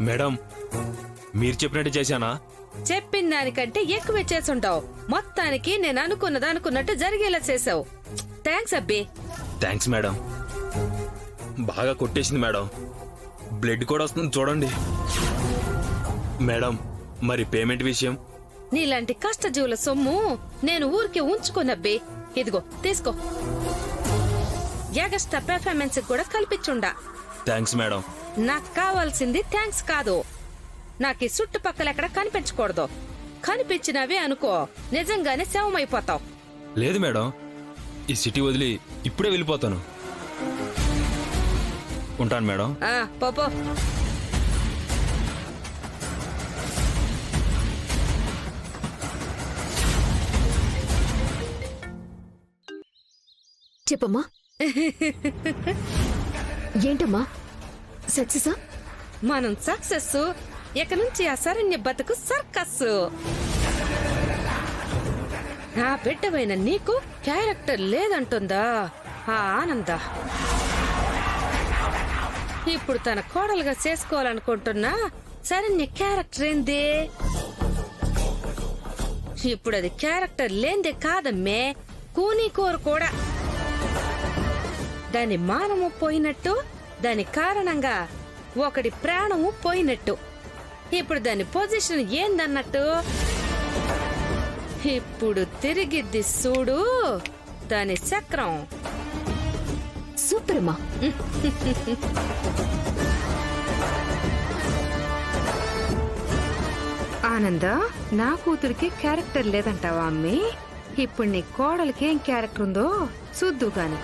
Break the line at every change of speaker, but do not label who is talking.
Madam మీరు చెప్పినట్టు చేశానా?
చెప్పిన దానికంటే ఎక్కువ చేసుంటావు. మొత్తానికి నేను అనుకున్నది అనుకున్నట్టు జరిగేలా చేసావు. థ్యాంక్స్ అబ్బి.
Thanks madam. బాగా కొట్టేసింది మేడం. బ్లడ్ కూడా వస్తుంది చూడండి. మేడం మరి పేమెంట్ విషయం?
నీలాంటి కష్టజీవుల సొమ్ము నేను ఊరికి ఉంచుకున్నబ్బి. ఇదిగో తీసుకో. ఎగస్ట్రా పెర్ఫార్మెన్స్ కూడా కల్పించుండా.
Thanks madam.
నాకు కావాల్సింది థ్యాంక్స్ కాదు. నాకు ఈ చుట్టుపక్కల ఎక్కడ కనిపించకూడదు. కనిపించినవే అనుకో నిజంగానే శవమైపోతావు.
లేదు మేడం, ఈ సిటీ వదిలి ఇప్పుడే వెళ్ళిపోతాను. ఉంటాను మేడం.
పోపో.
చెప్పమ్మా. ఏంటమ్మా సక్సెసా?
మనం సక్సెస్. ఇక నుంచి ఆ శరణ్య బతుకు సర్కస్. నా బిడ్డవైన నీకు క్యారెక్టర్ లేదంటుందా ఆ ఆనంద. ఇప్పుడు తన కోడలుగా చేసుకోవాలనుకుంటున్నా శరణ్య క్యారెక్టర్ ఏంది? ఇప్పుడు అది క్యారెక్టర్ లేందే కాదమ్మే, కూనీకోర కూడా. దాని మానము పోయినట్టు, దాని కారణంగా ఒకడి ప్రాణము పోయినట్టు. ఇప్పుడు దాని పొజిషన్ ఏందన్నట్టు? ఇప్పుడు తిరిగిద్ది చూడు దాని చక్రం.
సూపర్ అమ్మా.
ఆనంద, నా కూతురికి క్యారెక్టర్ లేదంటావా అమ్మి? ఇప్పుడు నీ కోడలికి ఏం క్యారెక్టర్ ఉందో చూద్దు గాని.